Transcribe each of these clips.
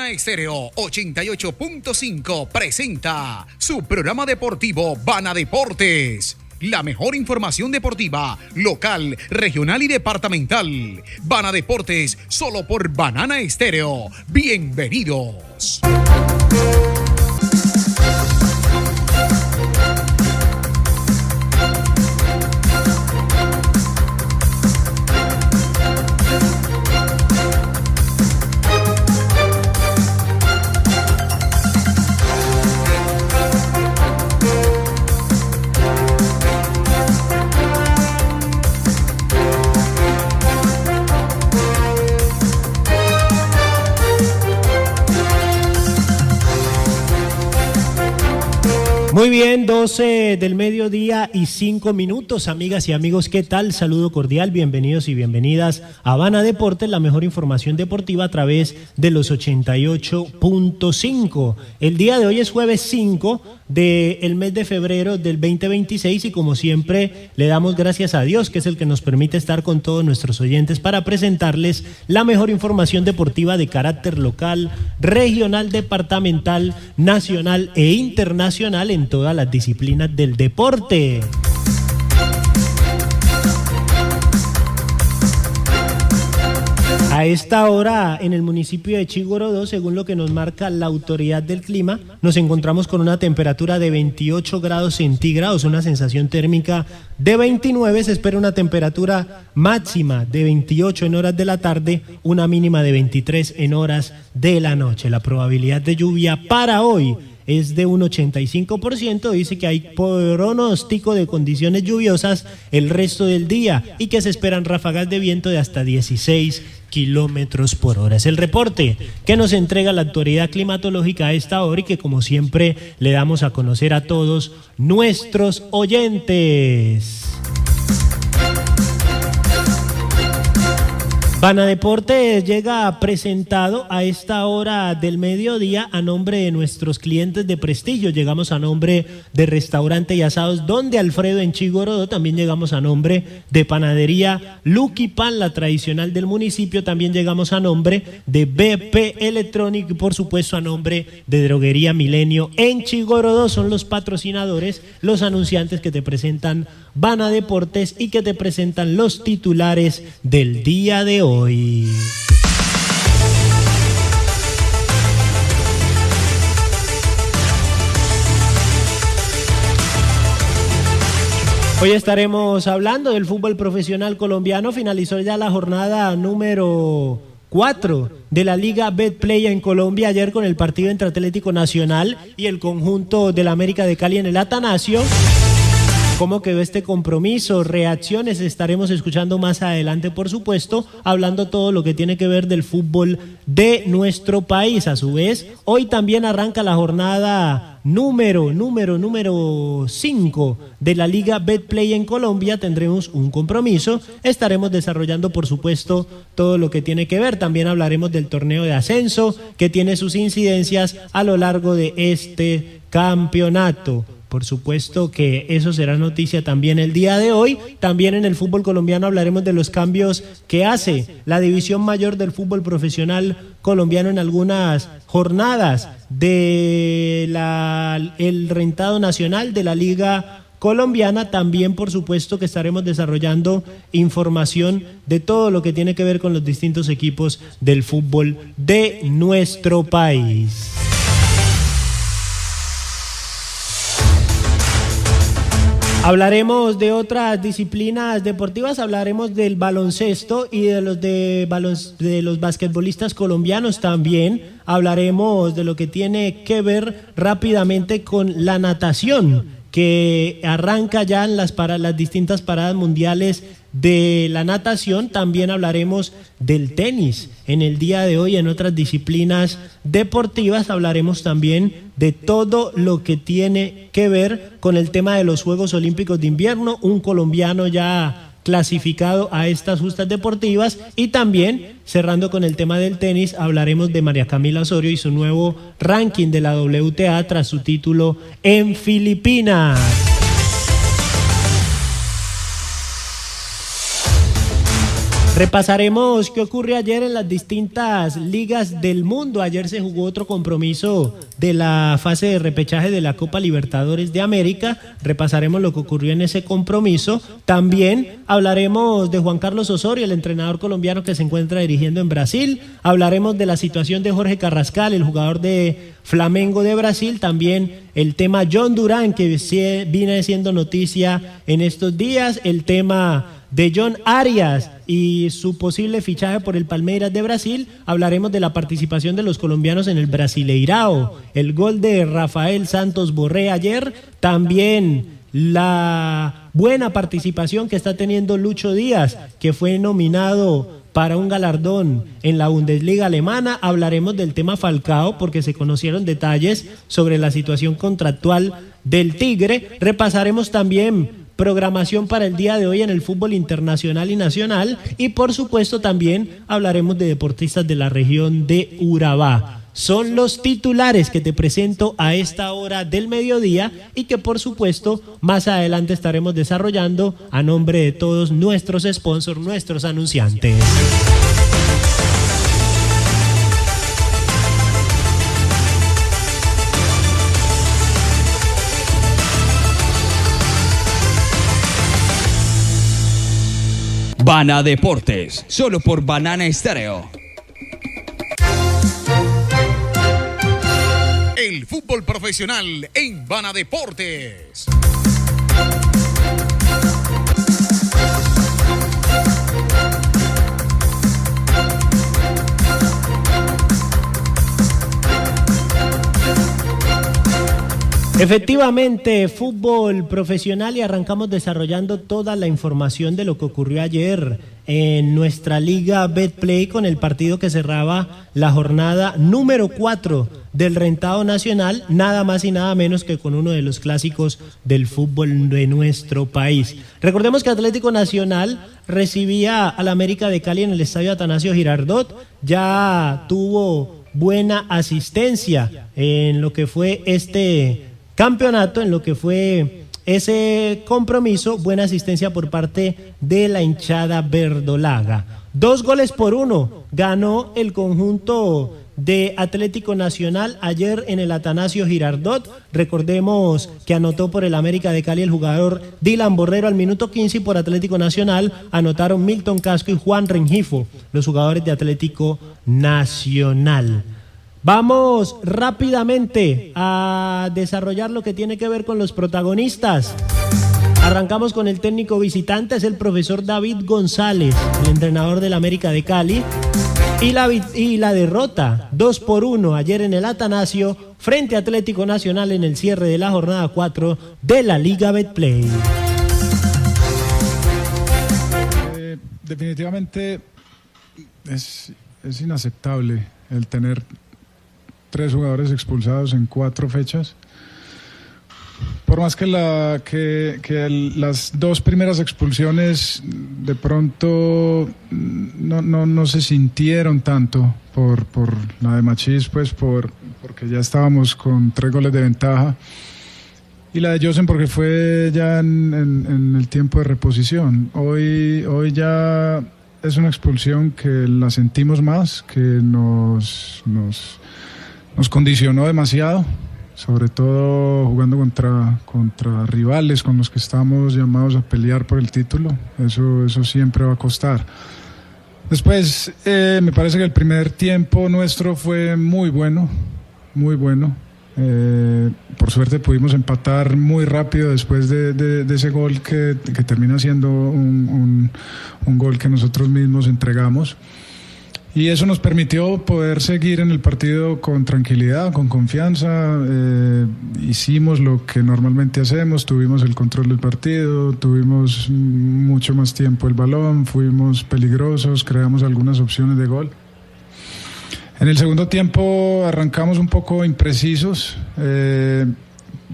Banana Estéreo 88.5 presenta su programa deportivo Bana Deportes. La mejor información deportiva, local, regional y departamental. Bana Deportes, solo por Banana Estéreo. Bienvenidos. Muy bien, 12 del mediodía y 5 minutos, amigas y amigos, ¿qué tal? Saludo cordial, bienvenidos y bienvenidas a Bana Deportes, la mejor información deportiva a través de los 88.5. El día de hoy es jueves 5 del mes de febrero del 2026 y como siempre le damos gracias a Dios, que es el que nos permite estar con todos nuestros oyentes para presentarles la mejor información deportiva de carácter local, regional, departamental, nacional e internacional en todas las disciplinas del deporte. A esta hora, en el municipio de Chigorodó, según lo que nos marca la autoridad del clima, nos encontramos con una temperatura de 28 grados centígrados, una sensación térmica de 29, se espera una temperatura máxima de 28 en horas de la tarde, una mínima de 23 en horas de la noche. La probabilidad de lluvia para hoy es de un 85%, dice que hay pronóstico de condiciones lluviosas el resto del día y que se esperan ráfagas de viento de hasta 16 kilómetros por hora. Es el reporte que nos entrega la autoridad climatológica a esta hora y que como siempre le damos a conocer a todos nuestros oyentes. Bana Deportes llega presentado a esta hora del mediodía a nombre de nuestros clientes de prestigio. Llegamos a nombre de Restaurante y Asados Donde Alfredo en Chigorodó. También llegamos a nombre de Panadería Lucky Pan, la tradicional del municipio. También llegamos a nombre de BP Electronic y por supuesto a nombre de Droguería Milenio en Chigorodó. Son los patrocinadores, los anunciantes que te presentan Bana Deportes y que te presentan los titulares del día de hoy. Hoy estaremos hablando del fútbol profesional colombiano. Finalizó ya la jornada número 4 de la Liga Betplay en Colombia ayer con el partido entre Atlético Nacional y el conjunto del América de Cali en el Atanasio. ¿Cómo quedó este compromiso? Reacciones estaremos escuchando más adelante, por supuesto, hablando todo lo que tiene que ver del fútbol de nuestro país. A su vez, hoy también arranca la jornada número 5 de la Liga Betplay en Colombia. Tendremos un compromiso, estaremos desarrollando por supuesto todo lo que tiene que ver. También hablaremos del torneo de ascenso que tiene sus incidencias a lo largo de este campeonato. Por supuesto que eso será noticia también el día de hoy. También en el fútbol colombiano hablaremos de los cambios que hace la división mayor del fútbol profesional colombiano en algunas jornadas del rentado nacional de la Liga colombiana. También por supuesto que estaremos desarrollando información de todo lo que tiene que ver con los distintos equipos del fútbol de nuestro país. Hablaremos de otras disciplinas deportivas, hablaremos del baloncesto y de los basquetbolistas colombianos también. Hablaremos de lo que tiene que ver rápidamente con la natación, que arranca ya en las distintas paradas mundiales de la natación. También hablaremos del tenis en el día de hoy. En otras disciplinas deportivas hablaremos también de todo lo que tiene que ver con el tema de los Juegos Olímpicos de Invierno, un colombiano ya clasificado a estas justas deportivas, y también cerrando con el tema del tenis hablaremos de María Camila Osorio y su nuevo ranking de la WTA tras su título en Filipinas. Repasaremos qué ocurrió ayer en las distintas ligas del mundo. Ayer se jugó otro compromiso de la fase de repechaje de la Copa Libertadores de América. Repasaremos lo que ocurrió en ese compromiso. También hablaremos de Juan Carlos Osorio, el entrenador colombiano que se encuentra dirigiendo en Brasil. Hablaremos de la situación de Jorge Carrascal, el jugador de Flamengo de Brasil. También el tema John Durán, que viene siendo noticia en estos días. El tema de John Arias y su posible fichaje por el Palmeiras de Brasil. Hablaremos de la participación de los colombianos en el Brasileirao, el gol de Rafael Santos Borré ayer, también la buena participación que está teniendo Lucho Díaz, que fue nominado para un galardón en la Bundesliga alemana. Hablaremos del tema Falcao porque se conocieron detalles sobre la situación contractual del Tigre. Repasaremos también programación para el día de hoy en el fútbol internacional y nacional, y por supuesto también hablaremos de deportistas de la región de Urabá. Son los titulares que te presento a esta hora del mediodía y que por supuesto más adelante estaremos desarrollando a nombre de todos nuestros sponsors, nuestros anunciantes. Bana Deportes, solo por Banana Estéreo. El fútbol profesional en Bana Deportes. Efectivamente, fútbol profesional, y arrancamos desarrollando toda la información de lo que ocurrió ayer en nuestra liga Betplay con el partido que cerraba la jornada número 4 del rentado nacional, nada más y nada menos que con uno de los clásicos del fútbol de nuestro país. Recordemos que Atlético Nacional recibía al América de Cali en el estadio Atanasio Girardot, ya tuvo buena asistencia en lo que fue este campeonato, en lo que fue ese compromiso, buena asistencia por parte de la hinchada verdolaga. 2-1 ganó el conjunto de Atlético Nacional ayer en el Atanasio Girardot. Recordemos que anotó por el América de Cali el jugador Dylan Borrero al minuto 15 y por Atlético Nacional anotaron Milton Casco y Juan Rengifo, los jugadores de Atlético Nacional. Vamos rápidamente a desarrollar lo que tiene que ver con los protagonistas. Arrancamos con el técnico visitante, es el profesor David González, el entrenador del América de Cali. Y la derrota 2-1 ayer en el Atanasio frente a Atlético Nacional en el cierre de la jornada 4 de la Liga Betplay. Definitivamente es inaceptable el tener 3 jugadores expulsados en 4 fechas. Por más que las 2 primeras expulsiones de pronto no se sintieron tanto por la de Machís, pues porque ya estábamos con 3 goles de ventaja, y la de Josen porque fue ya en el tiempo de reposición. Hoy ya es una expulsión que la sentimos más, que nos condicionó demasiado, sobre todo jugando contra rivales con los que estamos llamados a pelear por el título. Eso siempre va a costar. Después me parece que el primer tiempo nuestro fue muy bueno, muy bueno. Por suerte pudimos empatar muy rápido después de ese gol que termina siendo un gol que nosotros mismos entregamos. Y eso nos permitió poder seguir en el partido con tranquilidad, con confianza. Hicimos lo que normalmente hacemos, tuvimos el control del partido, tuvimos mucho más tiempo el balón, fuimos peligrosos, creamos algunas opciones de gol. En el segundo tiempo arrancamos un poco imprecisos,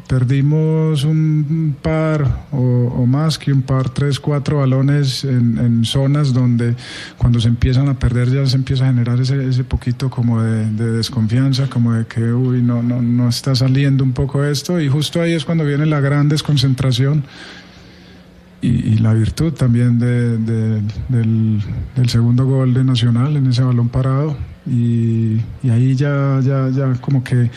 perdimos un par o más que un par, 3, 4 balones en zonas donde cuando se empiezan a perder ya se empieza a generar ese poquito como de desconfianza, como de que no está saliendo un poco esto, y justo ahí es cuando viene la gran desconcentración y la virtud también del segundo gol de Nacional en ese balón parado, y ahí ya como que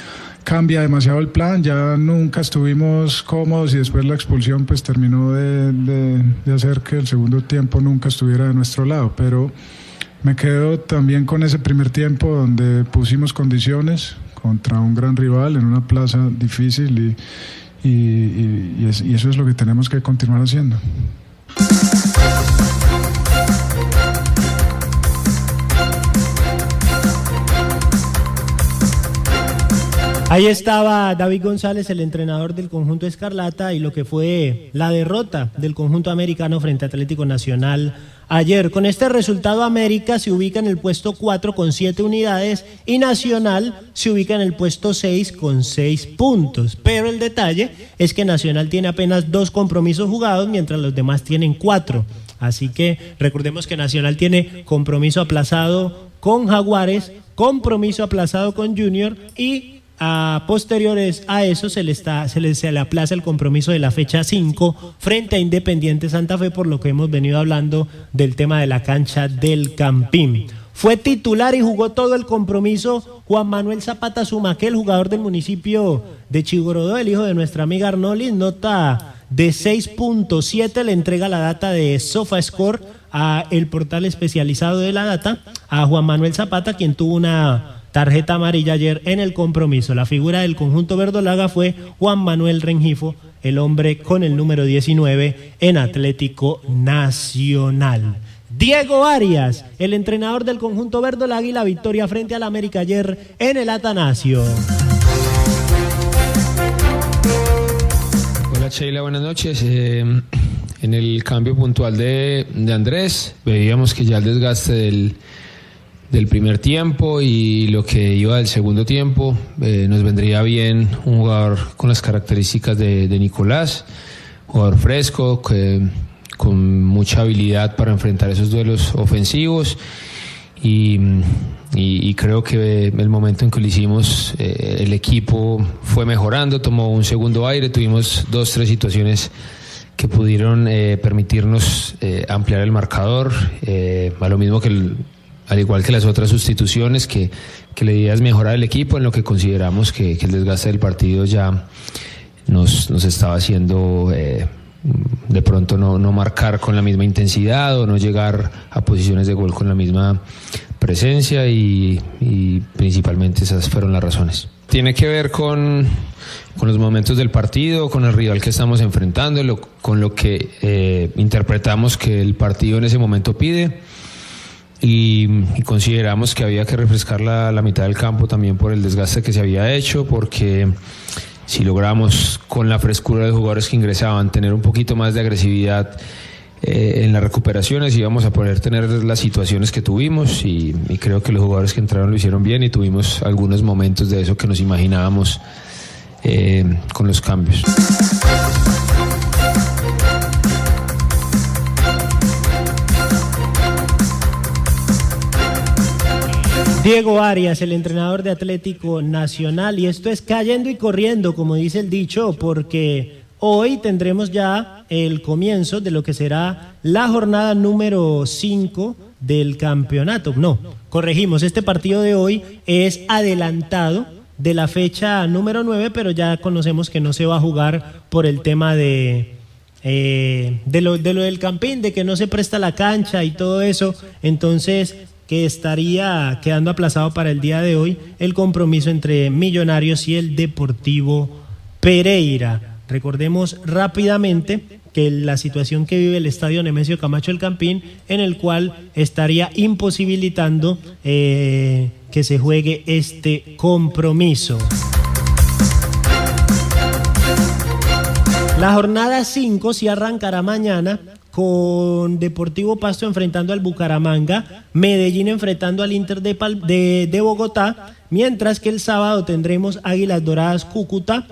cambia demasiado el plan, ya nunca estuvimos cómodos, y después la expulsión pues terminó de hacer que el segundo tiempo nunca estuviera de nuestro lado. Pero me quedo también con ese primer tiempo donde pusimos condiciones contra un gran rival en una plaza difícil, y eso es lo que tenemos que continuar haciendo. Ahí estaba David González, el entrenador del conjunto Escarlata, y lo que fue la derrota del conjunto americano frente a Atlético Nacional ayer. Con este resultado, América se ubica en el puesto 4 con 7 unidades y Nacional se ubica en el puesto 6 con 6 puntos. Pero el detalle es que Nacional tiene apenas 2 compromisos jugados, mientras los demás tienen 4. Así que recordemos que Nacional tiene compromiso aplazado con Jaguares, compromiso aplazado con Junior, y a posteriores a eso se le aplaza el compromiso de la fecha 5 frente a Independiente Santa Fe, por lo que hemos venido hablando del tema de la cancha del Campín. Fue titular y jugó todo el compromiso Juan Manuel Zapata Zumaque, el jugador del municipio de Chigorodó, el hijo de nuestra amiga Arnolis. Nota de 6.7 le entrega la data de SofaScore a el portal especializado de la data a Juan Manuel Zapata, quien tuvo una tarjeta amarilla ayer en el compromiso. La figura del conjunto verdolaga fue Juan Manuel Rengifo, el hombre con el número 19 en Atlético Nacional. Diego Arias, el entrenador del conjunto verdolaga, y la victoria frente al América ayer en el Atanasio. Hola Sheila, buenas noches. En el cambio puntual de Andrés, veíamos que ya el desgaste del primer tiempo y lo que iba del segundo tiempo, nos vendría bien un jugador con las características de Nicolás, jugador fresco, con mucha habilidad para enfrentar esos duelos ofensivos, y creo que el momento en que lo hicimos, el equipo fue mejorando, tomó un segundo aire, tuvimos 2-3 situaciones que pudieron permitirnos ampliar el marcador, a lo mismo que al igual que las otras sustituciones, que la idea es mejorar el equipo, en lo que consideramos que el desgaste del partido ya nos estaba haciendo de pronto no marcar con la misma intensidad, o no llegar a posiciones de gol con la misma presencia, y principalmente esas fueron las razones. Tiene que ver con los momentos del partido, con el rival que estamos enfrentando, con lo que interpretamos que el partido en ese momento pide. Y consideramos que había que refrescar la mitad del campo también por el desgaste que se había hecho, porque si logramos, con la frescura de jugadores que ingresaban, tener un poquito más de agresividad en las recuperaciones, íbamos a poder tener las situaciones que tuvimos, y creo que los jugadores que entraron lo hicieron bien, y tuvimos algunos momentos de eso que nos imaginábamos con los cambios. Diego Arias, el entrenador de Atlético Nacional, y esto es cayendo y corriendo, como dice el dicho, porque hoy tendremos ya el comienzo de lo que será la jornada número 5 del campeonato. No, corregimos, este partido de hoy es adelantado de la fecha número 9, pero ya conocemos que no se va a jugar por el tema de lo del Campín, de que no se presta la cancha y todo eso. Entonces, que estaría quedando aplazado para el día de hoy el compromiso entre Millonarios y el Deportivo Pereira. Recordemos rápidamente que la situación que vive el estadio Nemesio Camacho El Campín, en el cual estaría imposibilitando que se juegue este compromiso. La jornada 5 sí arrancará mañana, con Deportivo Pasto enfrentando al Bucaramanga, Medellín enfrentando al Inter de Bogotá, mientras que el sábado tendremos Águilas Doradas Cúcuta,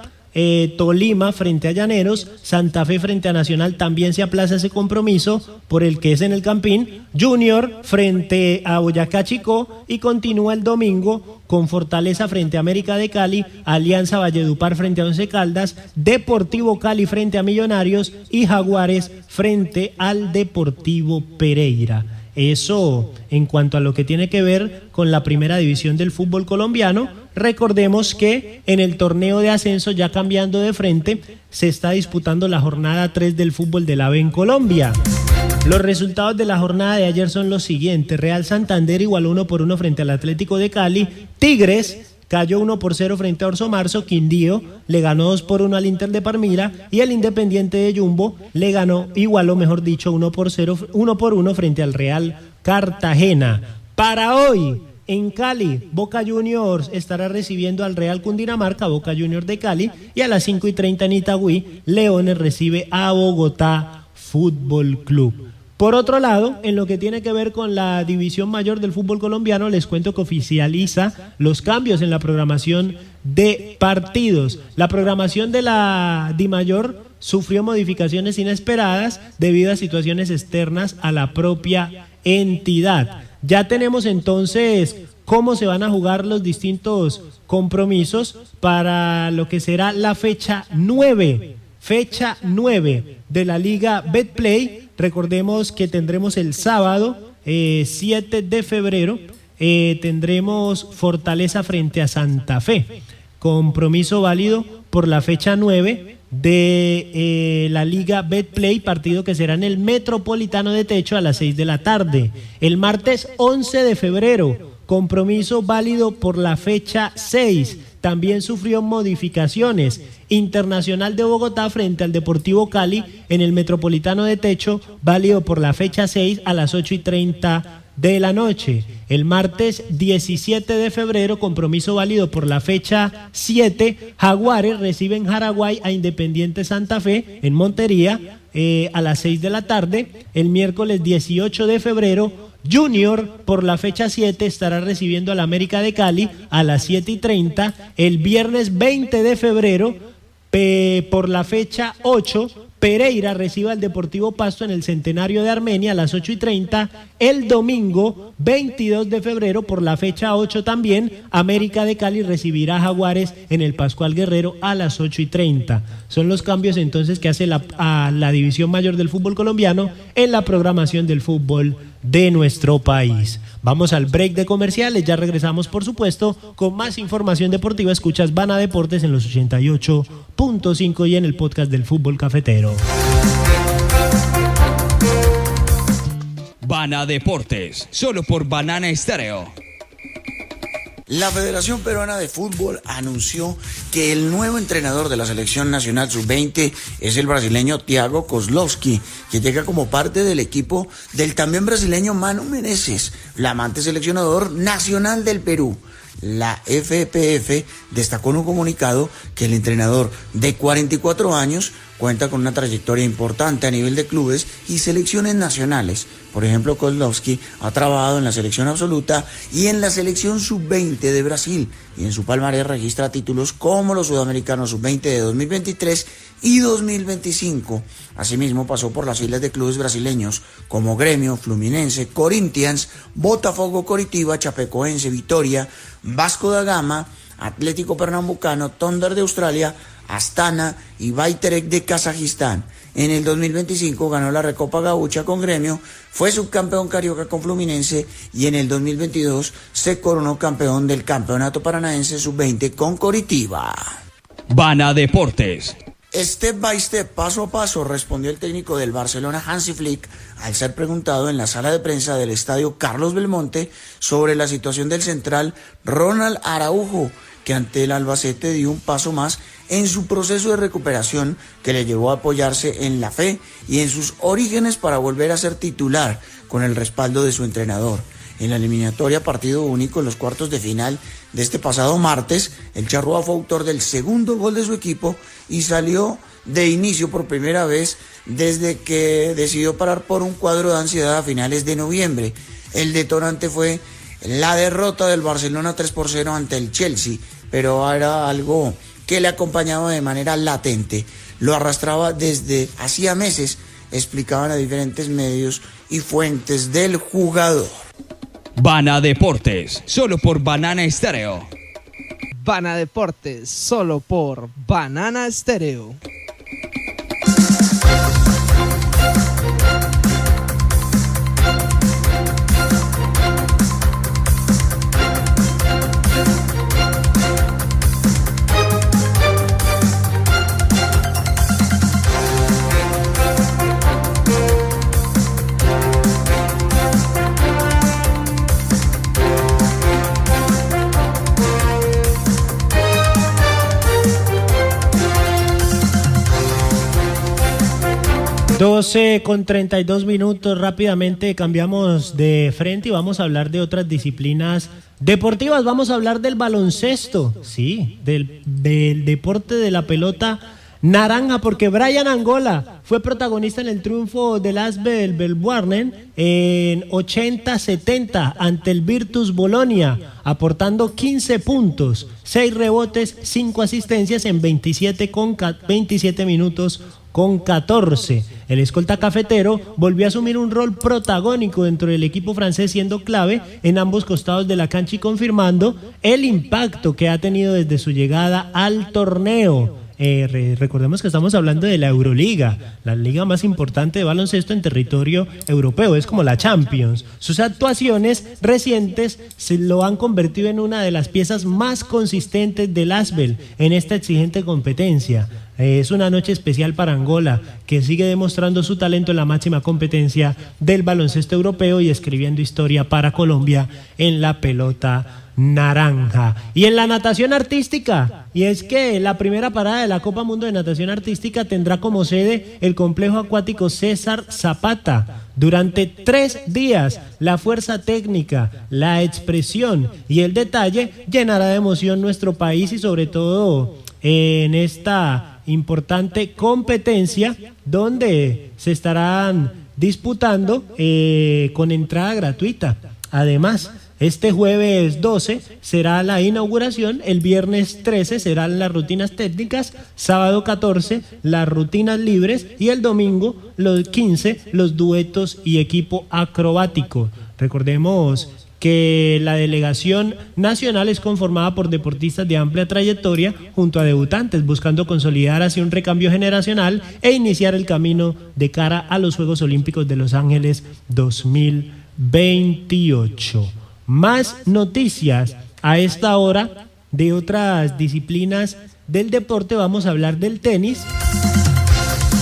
Tolima frente a Llaneros, Santa Fe frente a Nacional, también se aplaza ese compromiso por el que es en el Campín, Junior frente a Boyacá Chicó, y continúa el domingo con Fortaleza frente a América de Cali, Alianza Valledupar frente a Once Caldas, Deportivo Cali frente a Millonarios y Jaguares frente al Deportivo Pereira. Eso en cuanto a lo que tiene que ver con la primera división del fútbol colombiano. Recordemos que en el torneo de ascenso, ya cambiando de frente, se está disputando la jornada 3 del fútbol de la B en Colombia. Los resultados de la jornada de ayer son los siguientes: Real Santander igualó 1-1 frente al Atlético de Cali, Tigres cayó 1-0 frente a Orso Marzo, Quindío le ganó 2-1 al Inter de Palmira y el Independiente de Jumbo igualó 1-1 frente al Real Cartagena. Para hoy, en Cali, Boca Juniors estará recibiendo al Real Cundinamarca, Boca Juniors de Cali, y a las 5:30 en Itagüí, Leones recibe a Bogotá Fútbol Club. Por otro lado, en lo que tiene que ver con la división mayor del fútbol colombiano, les cuento que oficializa los cambios en la programación de partidos. La programación de la DIMAYOR sufrió modificaciones inesperadas debido a situaciones externas a la propia entidad. Ya tenemos entonces cómo se van a jugar los distintos compromisos para lo que será la fecha 9 de la Liga Betplay. Recordemos que tendremos el sábado 7 de febrero, tendremos Fortaleza frente a Santa Fe, compromiso válido por la fecha 9 de la Liga Betplay, partido que será en el Metropolitano de Techo a las 6 de la tarde. El martes 11 de febrero, compromiso válido por la fecha 6, también sufrió modificaciones. Internacional de Bogotá frente al Deportivo Cali en el Metropolitano de Techo, válido por la fecha 6 a las 8:30 de la noche. El martes 17 de febrero, compromiso válido por la fecha 7, Jaguares recibe en Jaraguay a Independiente Santa Fe en Montería a las 6 de la tarde. El miércoles 18 de febrero, Junior por la fecha 7 estará recibiendo al América de Cali a las 7:30. El viernes 20 de febrero, por la fecha 8, Pereira recibe al Deportivo Pasto en el Centenario de Armenia a las 8:30. El domingo 22 de febrero, por la fecha 8 también, América de Cali recibirá a Jaguares en el Pascual Guerrero a las 8:30. Son los cambios entonces que hace a la división mayor del fútbol colombiano en la programación del fútbol de nuestro país. Vamos al break de comerciales, ya regresamos por supuesto con más información deportiva. Escuchas Bana Deportes en los 88.5 y en el podcast del Fútbol Cafetero. Bana Deportes, solo por Banana Estéreo. La Federación Peruana de Fútbol anunció que el nuevo entrenador de la Selección Nacional Sub-20 es el brasileño Thiago Kozlowski, que llega como parte del equipo del también brasileño Manu Menezes, flamante seleccionador nacional del Perú. La FPF destacó en un comunicado que el entrenador de 44 años cuenta con una trayectoria importante a nivel de clubes y selecciones nacionales. Por ejemplo, Kozlowski ha trabajado en la selección absoluta y en la selección sub-20 de Brasil, y en su palmarés registra títulos como los sudamericanos sub-20 de 2023 y 2025. Asimismo, pasó por las filas de clubes brasileños como Gremio, Fluminense, Corinthians, Botafogo, Coritiba, Chapecoense, Vitória, Vasco da Gama, Atlético Pernambucano, Thunder de Australia, Astana y Bayterek de Kazajistán. En el 2025 ganó la Recopa Gaúcha con Gremio, fue subcampeón carioca con Fluminense y en el 2022 se coronó campeón del Campeonato Paranaense Sub-20 con Coritiba. Bana Deportes. Step by step, paso a paso, respondió el técnico del Barcelona, Hansi Flick, al ser preguntado en la sala de prensa del estadio Carlos Belmonte sobre la situación del central Ronald Araujo, que ante el Albacete dio un paso más en su proceso de recuperación que le llevó a apoyarse en la fe y en sus orígenes para volver a ser titular con el respaldo de su entrenador. En la eliminatoria partido único en los cuartos de final de este pasado martes, el charrúa fue autor del segundo gol de su equipo y salió de inicio por primera vez desde que decidió parar por un cuadro de ansiedad a finales de noviembre. El detonante fue la derrota del Barcelona 3-0 ante el Chelsea, pero era algo que le acompañaba de manera latente. Lo arrastraba desde hacía meses, explicaban a diferentes medios y fuentes del jugador. Bana Deportes, solo por Banana Estéreo. Bana Deportes, solo por Banana Estéreo. Con 32 minutos, rápidamente cambiamos de frente y vamos a hablar de otras disciplinas deportivas. Vamos a hablar del baloncesto, sí, del deporte de la pelota naranja, porque Brian Angola fue protagonista en el triunfo del ASBEL Belwarnen en 80-70 ante el Virtus Bolonia, aportando 15 puntos, 6 rebotes, 5 asistencias en 27 minutos con 14. El escolta cafetero volvió a asumir un rol protagónico dentro del equipo francés, siendo clave en ambos costados de la cancha y confirmando el impacto que ha tenido desde su llegada al torneo. Recordemos que estamos hablando de la Euroliga, la liga más importante de baloncesto en territorio europeo, es como la Champions. Sus actuaciones recientes se lo han convertido en una de las piezas más consistentes del ASBEL en esta exigente competencia. Es una noche especial para Angola, que sigue demostrando su talento en la máxima competencia del baloncesto europeo y escribiendo historia para Colombia en la pelota naranja. Y en la natación artística, y es que la primera parada de la Copa Mundo de Natación Artística tendrá como sede el complejo acuático César Zapata. Durante 3 días, la fuerza técnica, la expresión y el detalle llenará de emoción nuestro país y sobre todo en esta importante competencia donde se estarán disputando con entrada gratuita. Además, este jueves 12 será la inauguración, el viernes 13 serán las rutinas técnicas, sábado 14 las rutinas libres y el domingo los 15 los duetos y equipo acrobático. Recordemos que la delegación nacional es conformada por deportistas de amplia trayectoria junto a debutantes, buscando consolidar así un recambio generacional e iniciar el camino de cara a los Juegos Olímpicos de Los Ángeles 2028. Más noticias a esta hora de otras disciplinas del deporte. Vamos a hablar del tenis,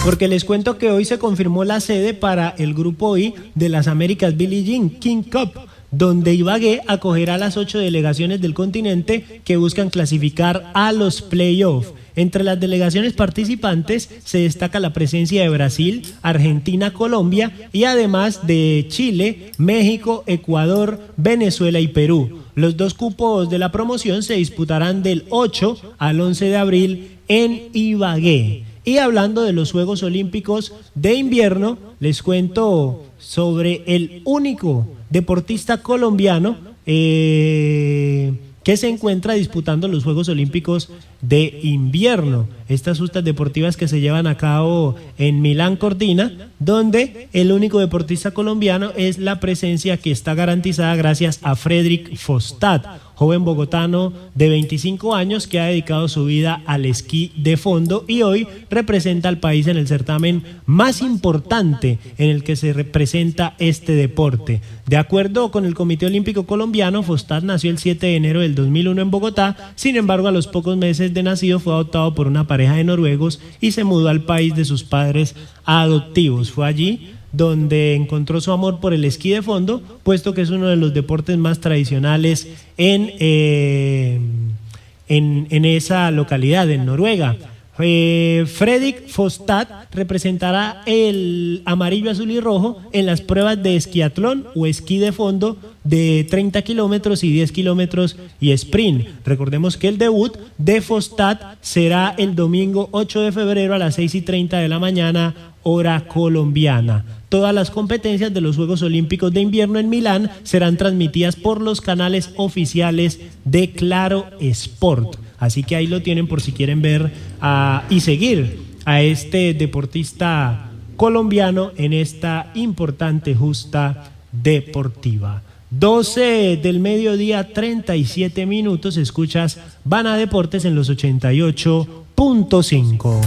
porque les cuento que hoy se confirmó la sede para el Grupo I de las Américas Billie Jean King Cup, donde Ibagué acogerá a las 8 delegaciones del continente que buscan clasificar a los playoffs. Entre las delegaciones participantes se destaca la presencia de Brasil, Argentina, Colombia y además de Chile, México, Ecuador, Venezuela y Perú. Los 2 cupos de la promoción se disputarán del 8 al 11 de abril en Ibagué. Y hablando de los Juegos Olímpicos de Invierno, les cuento sobre el único deportista colombiano que se encuentra disputando los Juegos Olímpicos de Invierno. Estas justas deportivas que se llevan a cabo en Milán Cortina, donde el único deportista colombiano es la presencia que está garantizada gracias a Fredrik Fostad, joven bogotano de 25 años que ha dedicado su vida al esquí de fondo y hoy representa al país en el certamen más importante en el que se representa este deporte. De acuerdo con el Comité Olímpico Colombiano, Fostad nació el 7 de enero del 2001 en Bogotá, sin embargo a los pocos meses de nacido fue adoptado por una pareja de noruegos y se mudó al país de sus padres adoptivos. Fue allí donde encontró su amor por el esquí de fondo, puesto que es uno de los deportes más tradicionales en esa localidad, en Noruega. Fredrik Fostad representará el amarillo, azul y rojo en las pruebas de esquiatlón o esquí de fondo de 30 kilómetros y 10 kilómetros y sprint. Recordemos que el debut de Fostad será el domingo 8 de febrero a las 6:30 de la mañana, hora colombiana. Todas las competencias de los Juegos Olímpicos de Invierno en Milán serán transmitidas por los canales oficiales de Claro Sport. Así que ahí lo tienen por si quieren ver y seguir a este deportista colombiano en esta importante justa deportiva. 12 del mediodía, 37 minutos, escuchas Bana Deportes en los 88.5.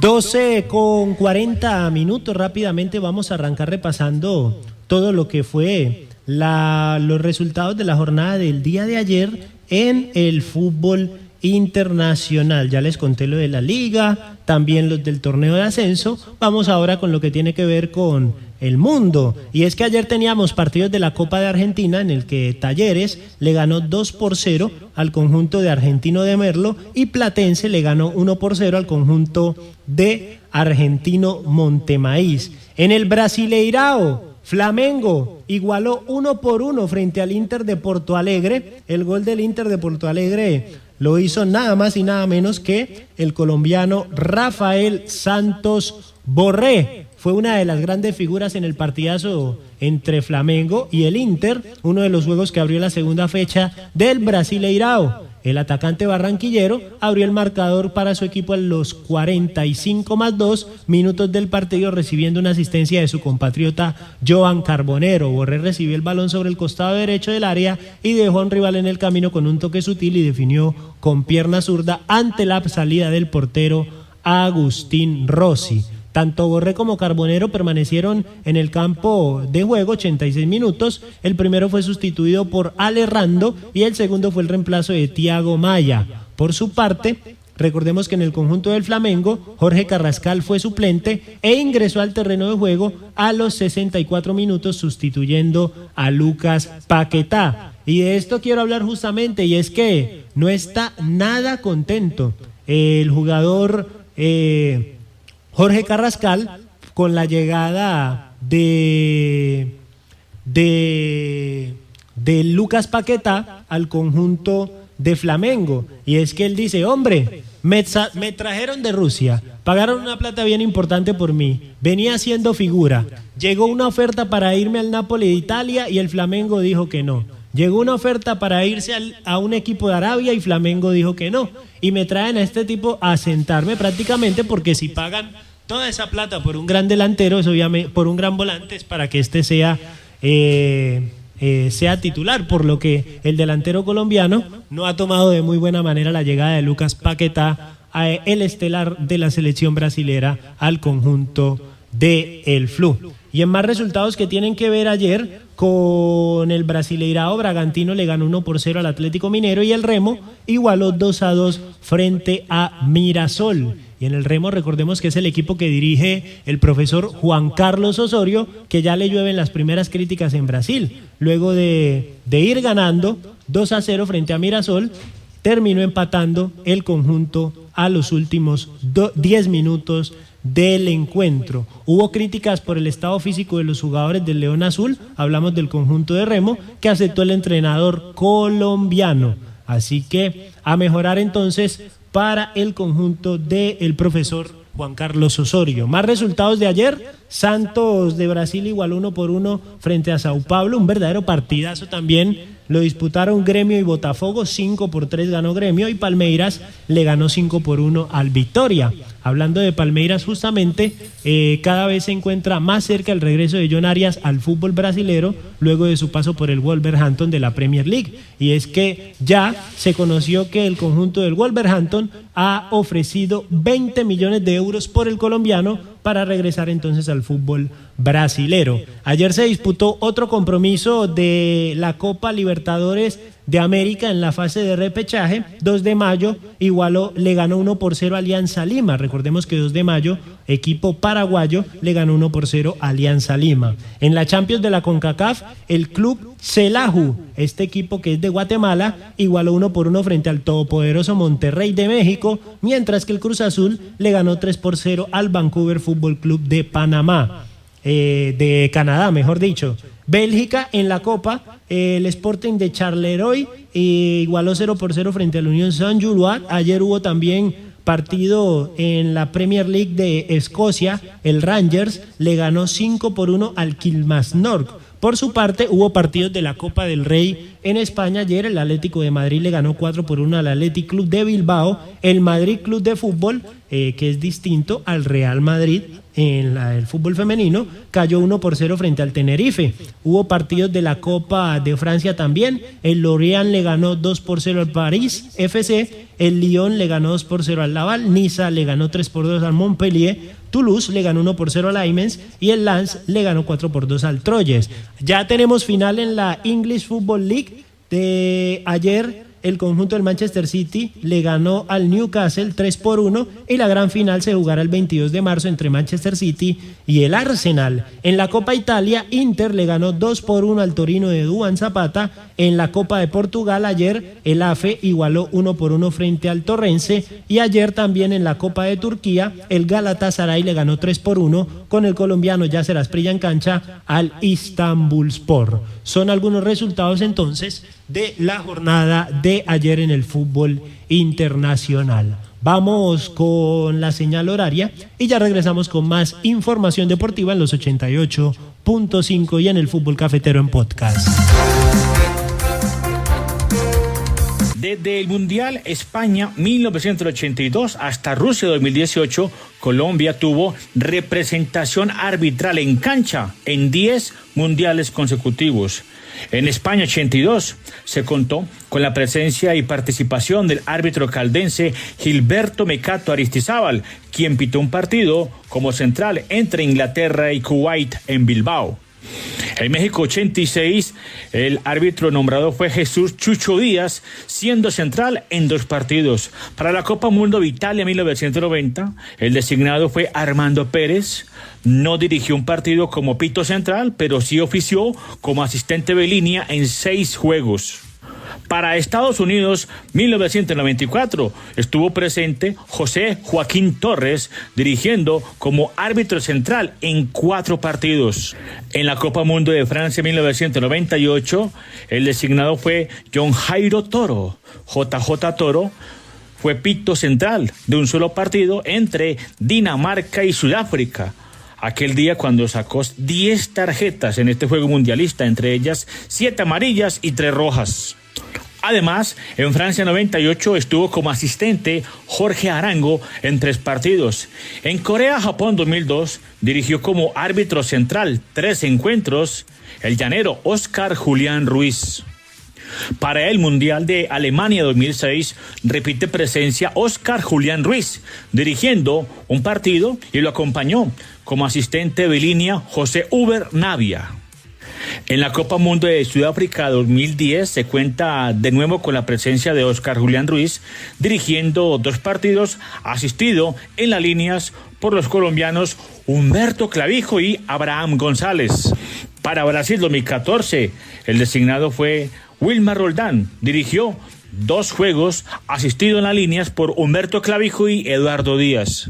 12:40 minutos, rápidamente vamos a arrancar repasando todo lo que fue los resultados de la jornada del día de ayer en el fútbol internacional. Ya les conté lo de la liga, también los del torneo de ascenso. Vamos ahora con lo que tiene que ver con el mundo, y es que ayer teníamos partidos de la Copa de Argentina en el que Talleres le ganó 2-0 al conjunto de Argentino de Merlo y Platense le ganó 1-0 al conjunto de Argentino Montemaíz. En el Brasileirao, Flamengo igualó 1-1 frente al Inter de Porto Alegre. El gol del Inter de Porto Alegre lo hizo nada más y nada menos que el colombiano Rafael Santos Borré. Fue una de las grandes figuras en el partidazo entre Flamengo y el Inter, uno de los juegos que abrió la segunda fecha del Brasileirao. El atacante barranquillero abrió el marcador para su equipo en los 45+2 minutos del partido, recibiendo una asistencia de su compatriota Joan Carbonero. Borré recibió el balón sobre el costado derecho del área y dejó a un rival en el camino con un toque sutil y definió con pierna zurda ante la salida del portero Agustín Rossi. Tanto Borré como Carbonero permanecieron en el campo de juego 86 minutos. El primero fue sustituido por Alerrando y el segundo fue el reemplazo de Thiago Maya. Por su parte, recordemos que en el conjunto del Flamengo, Jorge Carrascal fue suplente e ingresó al terreno de juego a los 64 minutos sustituyendo a Lucas Paquetá. Y de esto quiero hablar justamente, y es que no está nada contento el jugador Jorge Carrascal con la llegada de Lucas Paquetá al conjunto de Flamengo. Y es que él dice: hombre, me trajeron de Rusia, pagaron una plata bien importante por mí, venía siendo figura, llegó una oferta para irme al Napoli de Italia y el Flamengo dijo que no. Llegó una oferta para irse a un equipo de Arabia y Flamengo dijo que no. Y me traen a este tipo a sentarme prácticamente, porque si pagan toda esa plata por un gran delantero, es obviamente por un gran volante, es para que este sea titular, por lo que el delantero colombiano no ha tomado de muy buena manera la llegada de Lucas Paquetá, el estelar de la selección brasilera, al conjunto de el Flu. Y en más resultados que tienen que ver ayer con el Brasileirao, Bragantino le ganó 1-0 al Atlético Minero y el Remo igualó 2-2 frente a Mirasol. Y en el Remo, recordemos que es el equipo que dirige el profesor Juan Carlos Osorio, que ya le llueven las primeras críticas en Brasil. Luego de ir ganando 2-0 frente a Mirasol, terminó empatando el conjunto a los últimos 10 minutos del encuentro. Hubo críticas por el estado físico de los jugadores del León Azul, hablamos del conjunto de Remo, que aceptó el entrenador colombiano. Así que a mejorar entonces para el conjunto del profesor Juan Carlos Osorio. Más resultados de ayer: Santos de Brasil igualó 1-1 frente a Sao Paulo, un verdadero partidazo también. Lo disputaron Gremio y Botafogo, 5-3 ganó Gremio, y Palmeiras le ganó 5-1 al Vitória. Hablando de Palmeiras, justamente, cada vez se encuentra más cerca el regreso de John Arias al fútbol brasilero, luego de su paso por el Wolverhampton de la Premier League. Y es que ya se conoció que el conjunto del Wolverhampton ha ofrecido 20 millones de euros por el colombiano para regresar entonces al fútbol brasilero. Ayer se disputó otro compromiso de la Copa Libertadores de América en la fase de repechaje. 2 de Mayo le ganó 1-0 a Alianza Lima. Recordemos que 2 de Mayo, equipo paraguayo, le ganó 1-0 a Alianza Lima. En la Champions de la CONCACAF, el club Celaju, este equipo que es de Guatemala, igualó 1-1 frente al todopoderoso Monterrey de México, mientras que el Cruz Azul le ganó 3-0 al Vancouver Fútbol Club de Panamá. De Canadá, mejor dicho. Bélgica, en la Copa, el Sporting de Charleroi igualó 0-0 frente a la Unión Saint-Gilloise. Ayer hubo también partido en la Premier League de Escocia. El Rangers le ganó 5-1 al Kilmarnock. Por su parte, hubo partidos de la Copa del Rey en España. Ayer el Atlético de Madrid le ganó 4-1 al Athletic Club de Bilbao. El Madrid Club de Fútbol, que es distinto al Real Madrid en el fútbol femenino, cayó 1-0 frente al Tenerife. Hubo partidos de la Copa de Francia también. El Lorient le ganó 2-0 al París FC. El Lyon le ganó 2-0 al Laval. Niza le ganó 3-2 al Montpellier. Toulouse le ganó 1-0 al Amiens y el Lens le ganó 4-2 al Troyes. Ya tenemos final en la English Football League. De ayer el conjunto del Manchester City le ganó al Newcastle 3-1 y la gran final se jugará el 22 de marzo entre Manchester City y el Arsenal. En la Copa Italia, Inter le ganó 2-1 al Torino de Duan Zapata. En la Copa de Portugal ayer el AFE igualó 1-1 frente al Torrense y ayer también en la Copa de Turquía el Galatasaray le ganó 3-1 con el colombiano Yasser Asprilla en cancha al Istanbulspor. Son algunos resultados entonces de la jornada de ayer en el fútbol internacional. Vamos con la señal horaria y ya regresamos con más información deportiva en los 88.5 y en el Fútbol Cafetero en podcast. Desde el Mundial España 1982 hasta Rusia 2018, Colombia tuvo representación arbitral en cancha en 10 mundiales consecutivos. En España 82 se contó con la presencia y participación del árbitro caldense Gilberto Mecato Aristizábal, quien pitó un partido como central entre Inglaterra y Kuwait en Bilbao. En México 86, el árbitro nombrado fue Jesús Chucho Díaz, siendo central en 2 partidos. Para la Copa Mundo de Italia 1990, el designado fue Armando Pérez. No dirigió un partido como pito central, pero sí ofició como asistente de línea en 6 juegos. Para Estados Unidos, 1994, estuvo presente José Joaquín Torres, dirigiendo como árbitro central en 4 partidos. En la Copa Mundo de Francia 1998, el designado fue John Jairo Toro. JJ Toro fue pito central de un solo partido entre Dinamarca y Sudáfrica. Aquel día cuando sacó 10 tarjetas en este juego mundialista, entre ellas 7 amarillas y 3 rojas. Además, en Francia 98 estuvo como asistente Jorge Arango en 3 partidos. En Corea-Japón 2002 dirigió como árbitro central 3 encuentros el llanero Oscar Julián Ruiz. Para el Mundial de Alemania 2006 repite presencia Oscar Julián Ruiz, dirigiendo un partido y lo acompañó como asistente de línea José Uber Navia. En la Copa Mundo de Sudáfrica 2010 se cuenta de nuevo con la presencia de Oscar Julián Ruiz, dirigiendo 2 partidos, asistido en las líneas por los colombianos Humberto Clavijo y Abraham González. Para Brasil 2014, el designado fue Wilmar Roldán, dirigió 2 juegos, asistido en las líneas por Humberto Clavijo y Eduardo Díaz.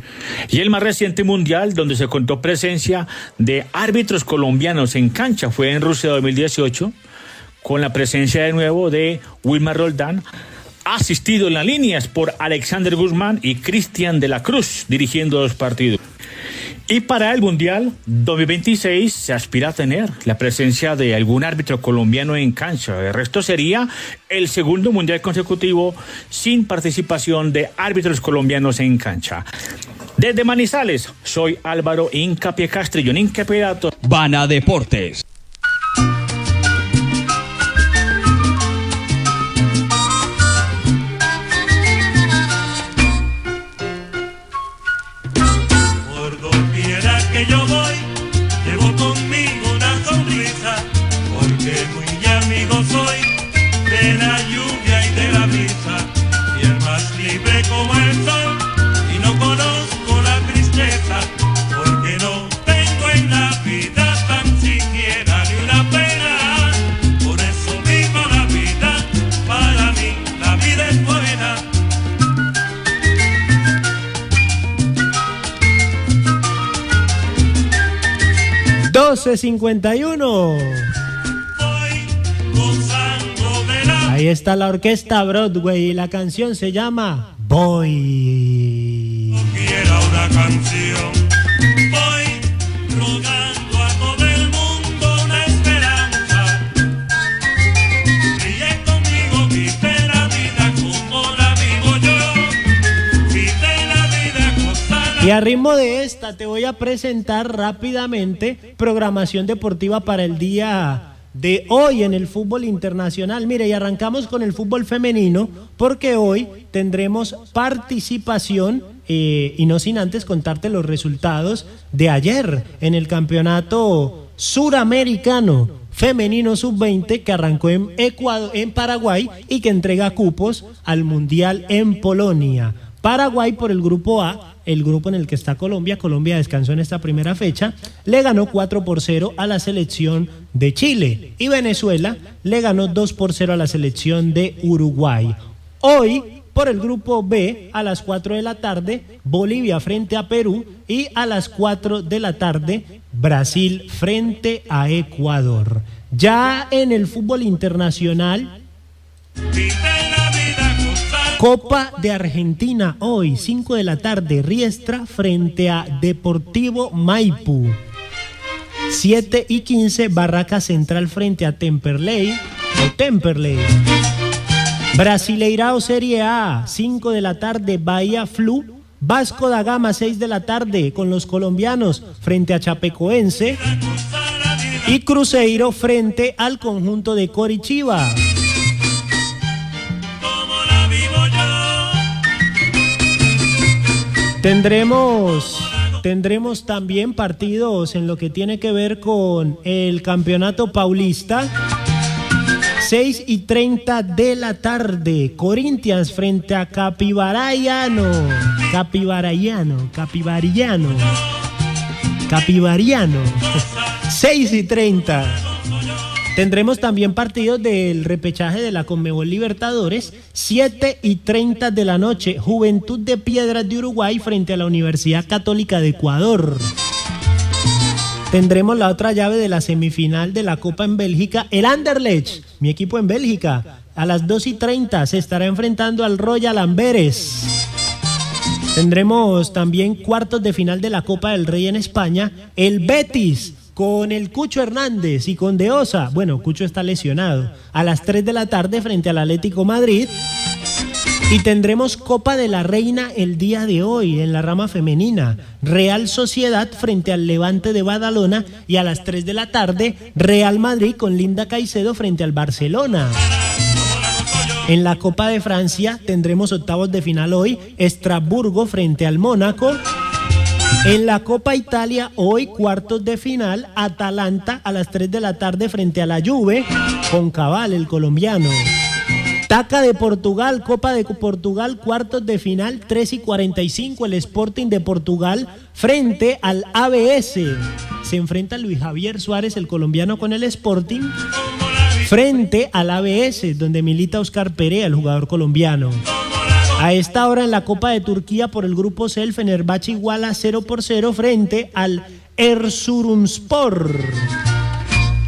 Y el más reciente mundial, donde se contó presencia de árbitros colombianos en cancha, fue en Rusia 2018, con la presencia de nuevo de Wilmar Roldán, asistido en las líneas por Alexander Guzmán y Cristian de la Cruz, dirigiendo 2 partidos. Y para el Mundial 2026 se aspira a tener la presencia de algún árbitro colombiano en cancha. El resto sería el segundo Mundial consecutivo sin participación de árbitros colombianos en cancha. Desde Manizales, soy Álvaro Incapié Castrillón, Incapié Datos. Bana Deportes. Yo voy, llevo conmigo una sonrisa, porque muy amigo soy de la lluvia y de la brisa, y el más libre como el sol, y no conozco la tristeza, porque no tengo en la vida tan siquiera ni una pena, por eso vivo la vida, para mí la vida es buena. 12:51. Ahí está la orquesta Broadway y la canción se llama Voy. Quiera una canción, voy rogando a todo el mundo una esperanza. ritmo de esta te voy a presentar rápidamente programación deportiva para el día de hoy en el fútbol internacional. Mire, y arrancamos con el fútbol femenino porque hoy tendremos participación y no sin antes contarte los resultados de ayer en el campeonato suramericano femenino sub-20 que arrancó en Ecuador, en Paraguay, y que entrega cupos al Mundial en Polonia. Paraguay por el grupo A, el grupo en el que está Colombia. Colombia descansó en esta primera fecha, le ganó 4-0 a la selección de Chile, y Venezuela le ganó 2-0 a la selección de Uruguay. Hoy, por el grupo B, a las 4 de la tarde, Bolivia frente a Perú, y a las 4 de la tarde, Brasil frente a Ecuador. Ya en el fútbol internacional, Copa de Argentina hoy, 5 de la tarde, Riestra frente a Deportivo Maipú. 7:15, Barraca Central frente a Temperley. Brasileirao Serie A, 5 de la tarde, Bahía Flu. Vasco da Gama, 6 de la tarde, con los colombianos frente a Chapecoense. Y Cruzeiro frente al conjunto de Coritiba. Tendremos también partidos en lo que tiene que ver con el campeonato paulista. 6:30 de la tarde, Corinthians frente a Capivariano. 6:30. Tendremos también partidos del repechaje de la Conmebol Libertadores, 7:30 de la noche, Juventud de Piedras de Uruguay frente a la Universidad Católica de Ecuador. Tendremos la otra llave de la semifinal de la Copa en Bélgica, el Anderlecht, mi equipo en Bélgica, a las 2:30 se estará enfrentando al Royal Amberes. Tendremos también cuartos de final de la Copa del Rey en España, el Betis con el Cucho Hernández y con De Osa. Bueno, Cucho está lesionado. A las 3 de la tarde frente al Atlético Madrid. Y tendremos Copa de la Reina el día de hoy en la rama femenina. Real Sociedad frente al Levante de Badalona. Y a las 3 de la tarde, Real Madrid con Linda Caicedo frente al Barcelona. En la Copa de Francia tendremos octavos de final hoy. Estrasburgo frente al Mónaco. En la Copa Italia, hoy cuartos de final, Atalanta a las 3 de la tarde frente a la Juve, con Cabal, el colombiano. Taca de Portugal, Copa de Portugal, cuartos de final, 3:45, el Sporting de Portugal frente al ABS. Se enfrenta Luis Javier Suárez, el colombiano, con el Sporting, frente al ABS, donde milita Oscar Perea, el jugador colombiano. A esta hora en la Copa de Turquía por el grupo C, el Fenerbahce iguala 0-0 frente al Erzurumspor.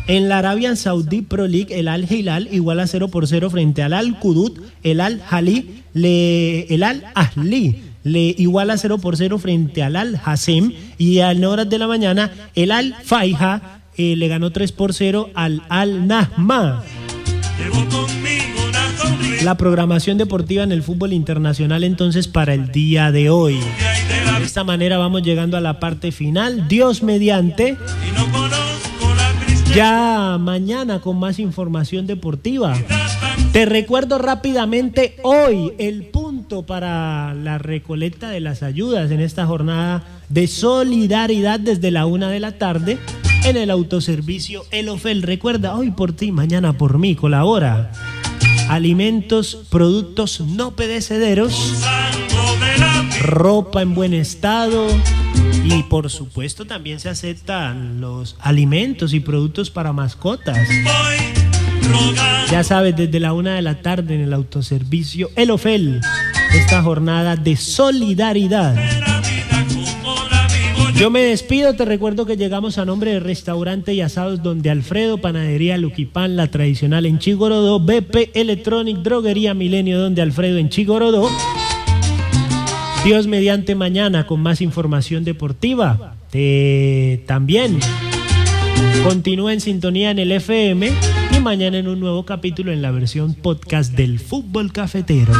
En la Arabian Saudi Pro League, el Al Hilal iguala 0-0 frente al Al Qudud. El Al Ahly le iguala 0-0 frente al Al Hassem. Y a las horas de la mañana, el Al Faiha le ganó 3-0 al Al Nahma. La programación deportiva en el fútbol internacional entonces para el día de hoy. De esta manera vamos llegando a la parte final. Dios mediante. Ya mañana con más información deportiva. Te recuerdo rápidamente hoy el punto para la recolecta de las ayudas en esta jornada de solidaridad desde la 1 de la tarde en el autoservicio El Ofel. Recuerda, hoy por ti, mañana por mí, colabora. Alimentos, productos no perecederos, ropa en buen estado y por supuesto también se aceptan los alimentos y productos para mascotas. Ya sabes, desde la 1 de la tarde en el autoservicio El Ofel, esta jornada de solidaridad. Yo me despido, te recuerdo que llegamos a nombre de Restaurante y Asados Donde Alfredo, Panadería Luquipán, la tradicional en Chigorodó, BP Electronic, Droguería Milenio Donde Alfredo en Chigorodó. Dios mediante mañana con más información deportiva. También continúa en sintonía en el FM y mañana en un nuevo capítulo en la versión podcast del Fútbol Cafetero.